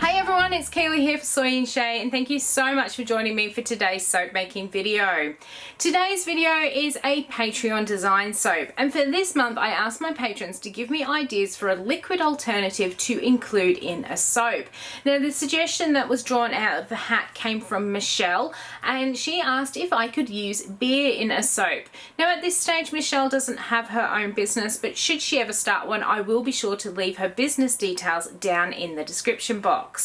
Hey everyone, it's Kaylee here for Soy and Shea, and thank you so much for joining me for today's soap making video. Today's video is a Patreon design soap, and for this month I asked my patrons to give me ideas for a liquid alternative to include in a soap. Now the suggestion that was drawn out of the hat came from Michelle, and she asked if I could use beer in a soap. Now at this stage Michelle doesn't have her own business, but should she ever start one I will be sure to leave her business details down in the description box.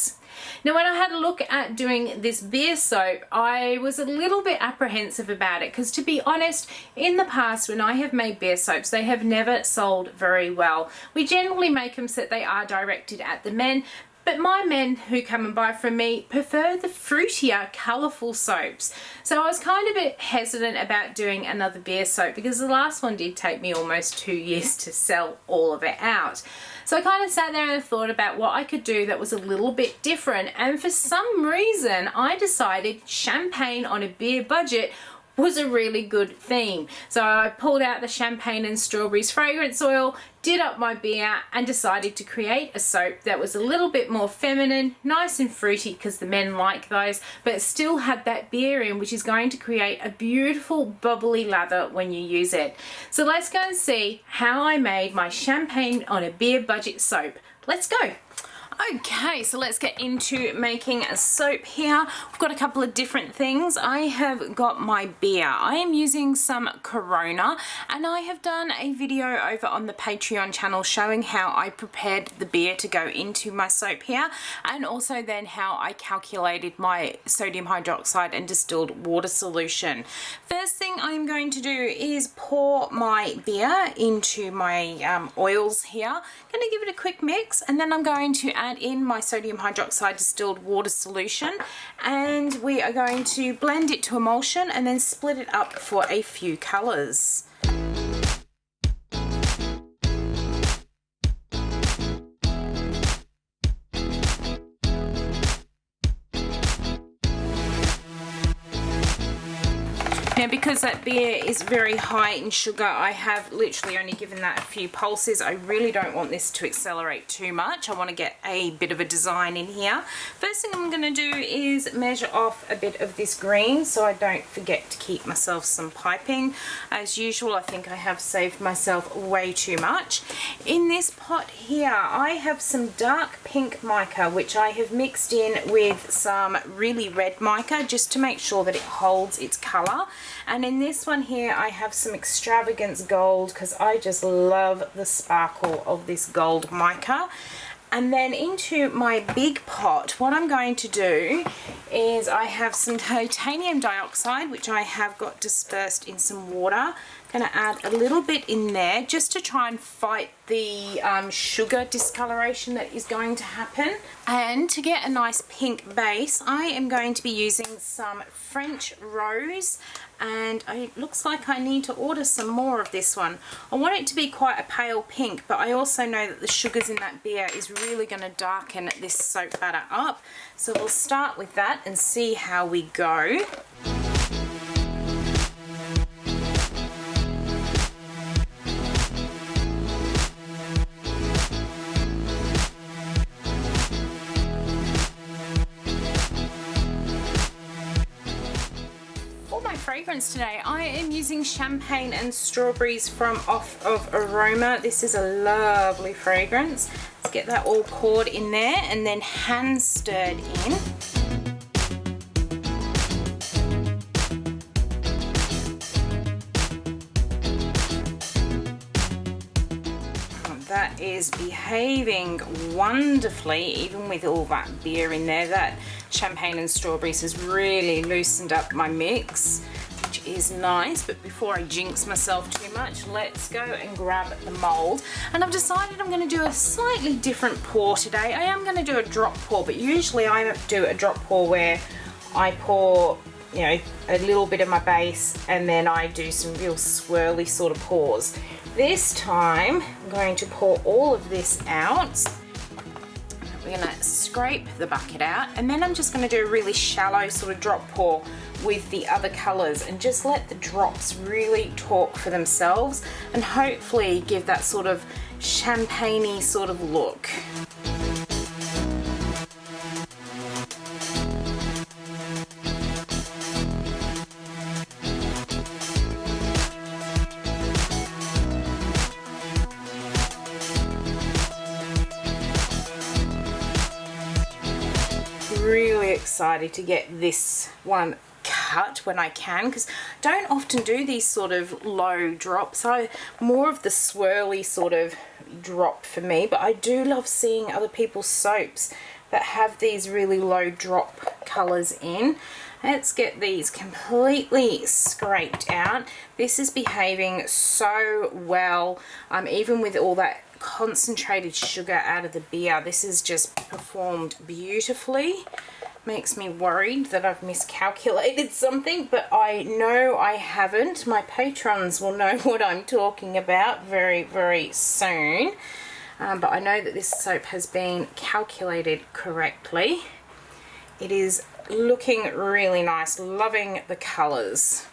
Now when I had a look at doing this beer soap, I was a little bit apprehensive about it because, to be honest, in the past when I have made beer soaps they have never sold very well. We generally make them so that they are directed at the men, but my men who come and buy from me prefer the fruitier, colourful soaps. So I was kind of a bit hesitant about doing another beer soap because the last one did take me almost 2 years to sell all of it out. So I kind of sat there and thought about what I could do that was a little bit different, and for some reason I decided champagne on a beer budget was a really good theme. So I pulled out the champagne and strawberries fragrance oil, did up my beer, and decided to create a soap that was a little bit more feminine, nice and fruity because the men like those, but still had that beer in, which is going to create a beautiful bubbly lather when you use it. So let's go and see how I made my champagne on a beer budget soap. Let's go. Okay, so let's get into making a soap here. We've got a couple of different things. I have got my beer. I am using some Corona, and I have done a video over on the Patreon channel showing how I prepared the beer to go into my soap here, and also then how I calculated my sodium hydroxide and distilled water solution. First thing I'm going to do is pour my beer into my oils here. I'm going to give it a quick mix, and then I'm going to add in my sodium hydroxide distilled water solution, and we are going to blend it to emulsion and then split it up for a few colours. Now because that beer is very high in sugar, I have literally only given that a few pulses. I really don't want this to accelerate too much. I want to get a bit of a design in here. First thing I'm going to do is measure off a bit of this green so I don't forget to keep myself some piping. As usual, I think I have saved myself way too much. In this pot here I have some dark pink mica which I have mixed in with some really red mica just to make sure that it holds its colour. And in this one here I have some extravagance gold because I just love the sparkle of this gold mica. And then into my big pot, what I'm going to do is I have some titanium dioxide which I have got dispersed in some water. Going to add a little bit in there just to try and fight the sugar discoloration that is going to happen. And to get a nice pink base I am going to be using some French rose, and it looks like I need to order some more of this one. I want it to be quite a pale pink, but I also know that the sugars in that beer is really going to darken this soap batter up. So we'll start with that and see how we go. Fragrance today, I am using champagne and strawberries from Off of Aroma. This is a lovely fragrance. Let's get that all poured in there and then hand stirred in. That is behaving wonderfully, even with all that beer in there. That champagne and strawberries has really loosened up my mix, which is nice. But before I jinx myself too much, let's go and grab the mould. And I've decided I'm going to do a slightly different pour today. I am going to do a drop pour, but usually I do a drop pour where I pour, you know, a little bit of my base and then I do some real swirly sort of pours. This time I'm going to pour all of this out. We're going to scrape the bucket out, and then I'm just going to do a really shallow sort of drop pour with the other colours and just let the drops really talk for themselves and hopefully give that sort of champagne-y sort of look. excited to get this one cut when I can, because I don't often do these sort of low drops. More of the swirly sort of drop for me, but I do love seeing other people's soaps that have these really low drop colours in. Let's get these completely scraped out. This is behaving so well, even with all that concentrated sugar out of the beer. This has just performed beautifully. Makes me worried that I've miscalculated something, but I know I haven't. My patrons will know what I'm talking about very, very soon. But I know that this soap has been calculated correctly. It is looking really nice, loving the colours.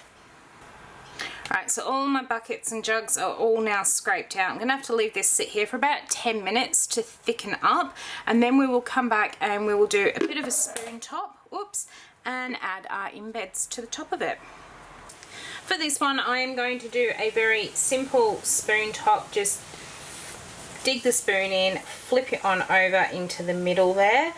Alright, so all my buckets and jugs are all now scraped out. I'm going to have to leave this sit here for about 10 minutes to thicken up, and then we will come back and we will do a bit of a spoon top, and add our embeds to the top of it. For this one, I am going to do a very simple spoon top. Just dig the spoon in, flip it on over into the middle there.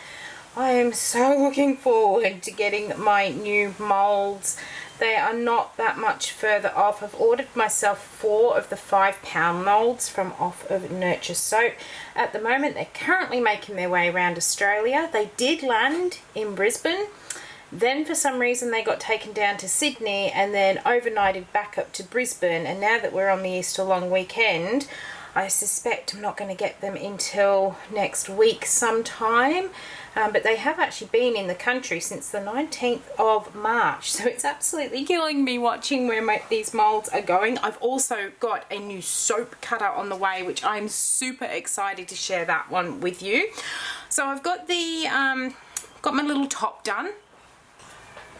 I am so looking forward to getting my new moulds. They are not that much further off. I've ordered myself 4 of the 5-pound moulds from off of Nurture Soap. At the moment, they're currently making their way around Australia. They did land in Brisbane. Then for some reason they got taken down to Sydney and then overnighted back up to Brisbane. And now that we're on the Easter long weekend, I suspect I'm not going to get them until next week sometime. But they have actually been in the country since the 19th of March. So it's absolutely killing me watching where these moulds are going. I've also got a new soap cutter on the way, which I'm super excited to share that one with you. So I've got the got my little top done.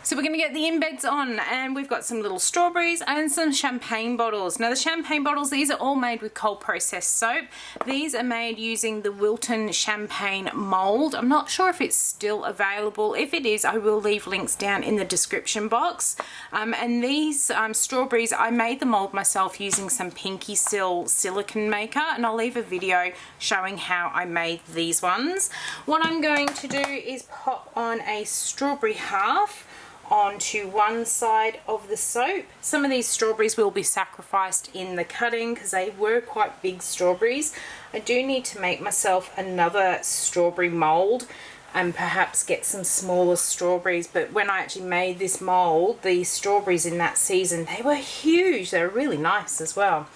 So we're going to get the embeds on, and we've got some little strawberries and some champagne bottles. Now the champagne bottles, these are all made with cold processed soap. These are made using the Wilton champagne mould. I'm not sure if it's still available. If it is, I will leave links down in the description box. And these strawberries, I made the mould myself using some Pinky Sil silicone maker, and I'll leave a video showing how I made these ones. What I'm going to do is pop on a strawberry half onto one side of the soap. Some of these strawberries will be sacrificed in the cutting because they were quite big strawberries. I do need to make myself another strawberry mould and perhaps get some smaller strawberries, but when I actually made this mould, the strawberries in that season, they were huge. They were really nice as well.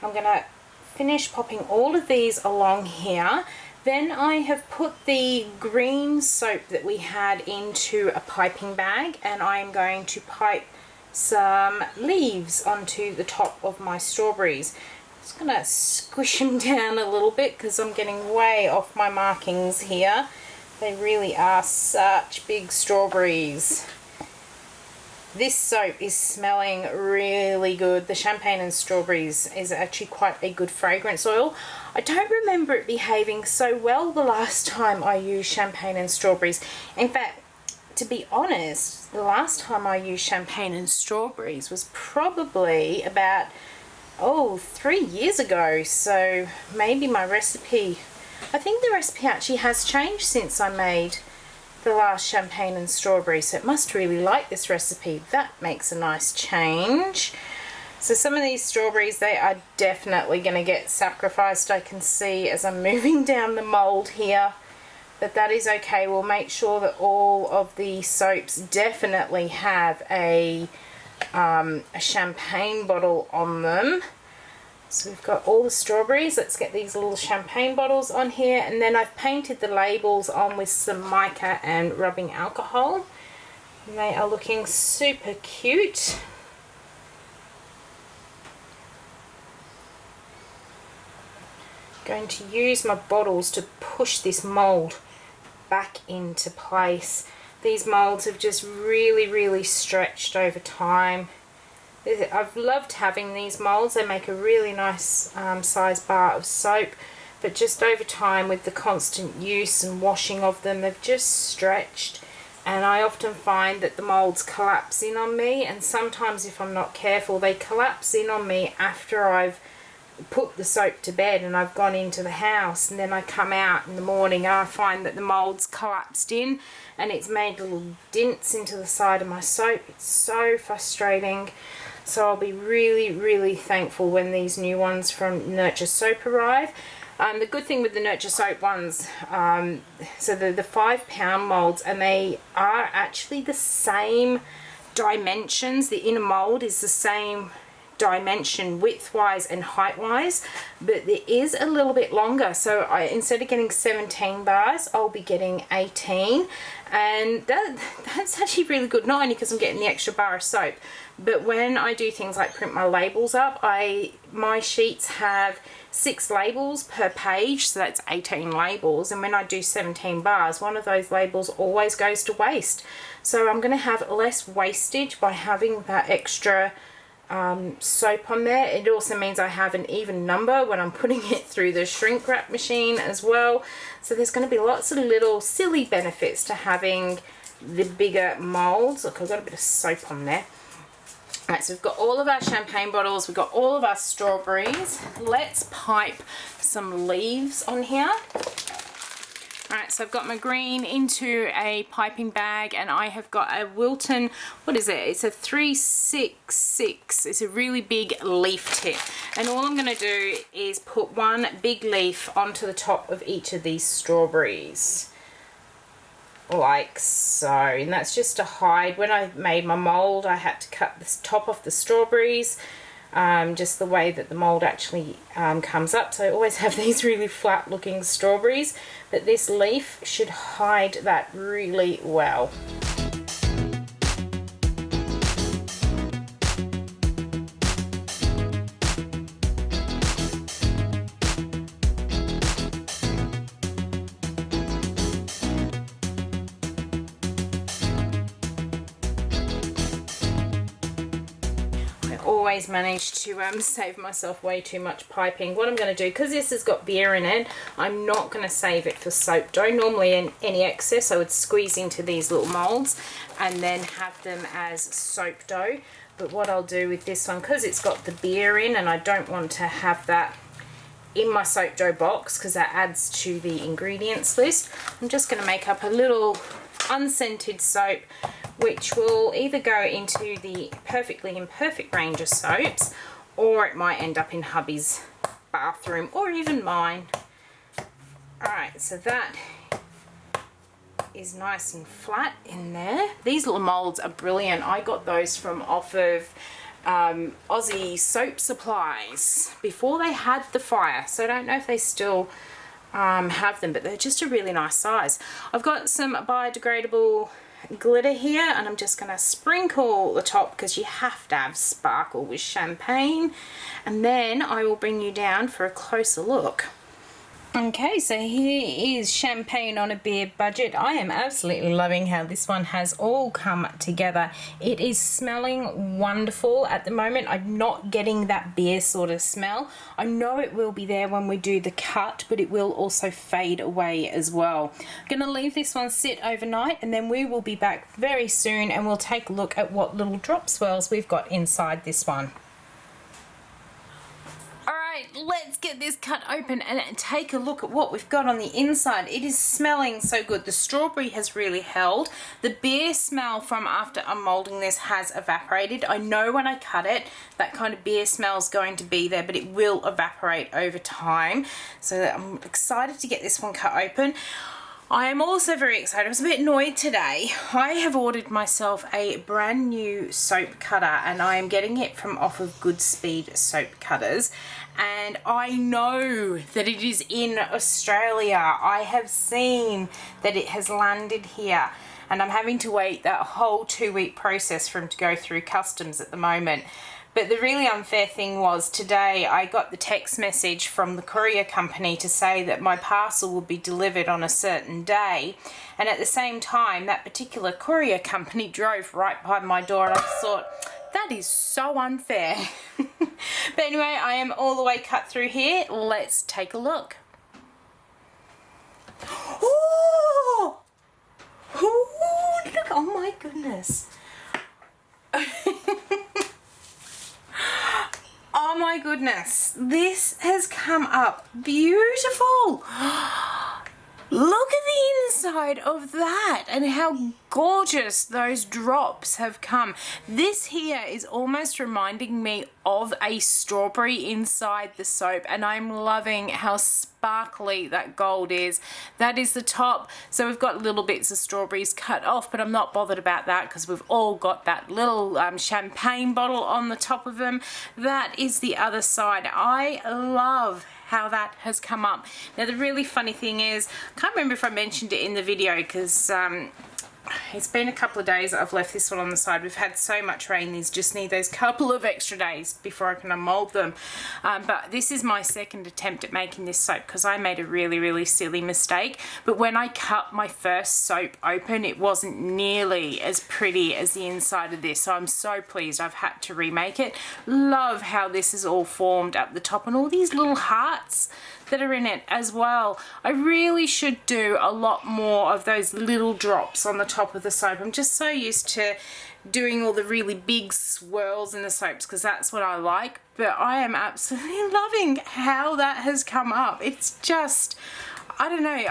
I'm going to finish popping all of these along here. Then I have put the green soap that we had into a piping bag, and I am going to pipe some leaves onto the top of my strawberries. Just going to squish them down a little bit because I'm getting way off my markings here. They really are such big strawberries. This soap is smelling really good. The champagne and strawberries is actually quite a good fragrance oil. I don't remember it behaving so well the last time I used champagne and strawberries. In fact, to be honest, the last time I used champagne and strawberries was probably about, 3 years ago. So maybe my recipe, I think the recipe actually has changed since I made the last champagne and strawberry, so it must really like this recipe. That makes a nice change. So some of these strawberries, they are definitely going to get sacrificed. I can see as I'm moving down the mould here, but that is okay. We'll make sure that all of the soaps definitely have a champagne bottle on them. So we've got all the strawberries. Let's get these little champagne bottles on here, and then I've painted the labels on with some mica and rubbing alcohol. And they are looking super cute. Going to use my bottles to push this mould back into place. These moulds have just really stretched over time. I've loved having these moulds. They make a really nice size bar of soap, but just over time with the constant use and washing of them, they've just stretched, and I often find that the moulds collapse in on me, and sometimes if I'm not careful they collapse in on me after I've put the soap to bed and I've gone into the house, and then I come out in the morning and I find that the mould's collapsed in and it's made little dents into the side of my soap. It's so frustrating. So I'll be really thankful when these new ones from Nurture Soap arrive. The good thing with the Nurture Soap ones, so the 5 pound moulds, and they are actually the same dimensions. The inner mould is the same dimension width-wise and height-wise, but it is a little bit longer. So instead of getting 17 bars, I'll be getting 18, and that's actually really good. Not only because I'm getting the extra bar of soap, but when I do things like print my labels up, my sheets have 6 labels per page, so that's 18 labels, and when I do 17 bars, one of those labels always goes to waste. So I'm going to have less wastage by having that extra soap on there. It also means I have an even number when I'm putting it through the shrink wrap machine as well. So there's going to be lots of little silly benefits to having the bigger moulds. Look, I've got a bit of soap on there. Alright, so we've got all of our champagne bottles, we've got all of our strawberries. Let's pipe some leaves on here. Alright, so I've got my green into a piping bag, and I have got a Wilton, what is it? It's a 366. It's a really big leaf tip. And all I'm going to do is put one big leaf onto the top of each of these strawberries. Like so. And that's just to hide. When I made my mould, I had to cut the top off the strawberries. Just the way that the mould actually comes up. So I always have these really flat looking strawberries, but this leaf should hide that really well. Always managed to save myself way too much piping. What I'm going to do, because this has got beer in it, I'm not going to save it for soap dough. Normally any excess I would squeeze into these little moulds and then have them as soap dough. But what I'll do with this one, because it's got the beer in and I don't want to have that in my soap dough box because that adds to the ingredients list, I'm just going to make up a little unscented soap, which will either go into the perfectly imperfect range of soaps, or it might end up in hubby's bathroom, or even mine. Alright, so that is nice and flat in there. These little moulds are brilliant. I got those from off of Aussie Soap Supplies before they had the fire, so I don't know if they still have them, but they're just a really nice size. I've got some biodegradable glitter here, and I'm just going to sprinkle the top because you have to have sparkle with champagne, and then I will bring you down for a closer look. Okay, so here is champagne on a beer budget. I am absolutely loving how this one has all come together. It is smelling wonderful at the moment. I'm not getting that beer sort of smell. I know it will be there when we do the cut, but it will also fade away as well. I'm going to leave this one sit overnight, and then we will be back very soon and we'll take a look at what little drop swirls we've got inside this one. Let's get this cut open and take a look at what we've got on the inside. It is smelling so good. The strawberry has really held. The beer smell from after unmoulding this has evaporated. I know when I cut it that kind of beer smell is going to be there, but it will evaporate over time. So I'm excited to get this one cut open. I am also very excited. I was a bit annoyed today. I have ordered myself a brand new soap cutter, and I am getting it from off of Goodspeed soap cutters. And I know that it is in Australia. I have seen that it has landed here, and I'm having to wait that whole 2-week process for them to go through customs at the moment. But the really unfair thing was today I got the text message from the courier company to say that my parcel will be delivered on a certain day, and at the same time that particular courier company drove right by my door, and I just thought, that is so unfair. But anyway, I am all the way cut through here. Let's take a look. Oh! Ooh, look, oh my goodness. Oh my goodness, this has come up beautiful. Look at the inside of that and how gorgeous those drops have come. This here is almost reminding me of a strawberry inside the soap, and I'm loving how sparkly that gold is. That is the top, so we've got little bits of strawberries cut off, but I'm not bothered about that because we've all got that little champagne bottle on the top of them. That is the other side. I love how that has come up. Now the really funny thing is, I can't remember if I mentioned it in the video because it's been a couple of days I've left this one on the side. We've had so much rain, these just need those couple of extra days before I can mold them. But this is my second attempt at making this soap because I made a really silly mistake. But when I cut my first soap open, it wasn't nearly as pretty as the inside of this. So I'm so pleased I've had to remake it. Love how this is all formed up the top and all these little hearts that are in it as well. I really should do a lot more of those little drops on the top of the soap. I'm just so used to doing all the really big swirls in the soaps because that's what I like, but I am absolutely loving how that has come up. It's just, I don't know,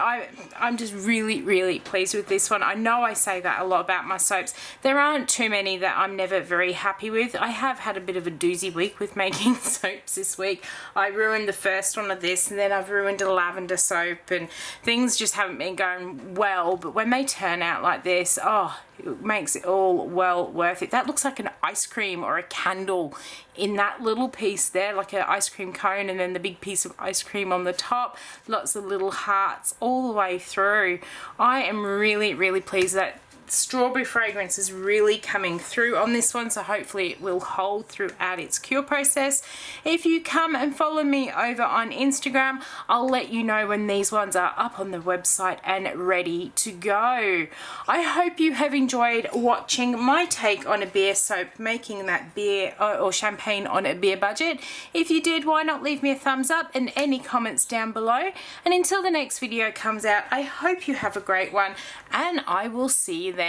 I'm just really pleased with this one. I know I say that a lot about my soaps. There aren't too many that I'm never very happy with. I have had a bit of a doozy week with making soaps this week. I ruined the first one of this, and then I've ruined a lavender soap, and things just haven't been going well. But when they turn out like this, oh, it makes it all well worth it. That looks like an ice cream or a candle in that little piece there, like an ice cream cone, and then the big piece of ice cream on the top. Lots of little hearts all the way through. I am really pleased that strawberry fragrance is really coming through on this one, so hopefully it will hold throughout its cure process. If you come and follow me over on Instagram, I'll let you know when these ones are up on the website and ready to go. I hope you have enjoyed watching my take on a beer soap, making that beer or champagne on a beer budget. If you did, why not leave me a thumbs up and any comments down below. And until the next video comes out, I hope you have a great one, and I will see you then.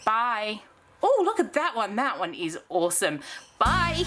Bye. Oh, look at that one. That one is awesome. Bye.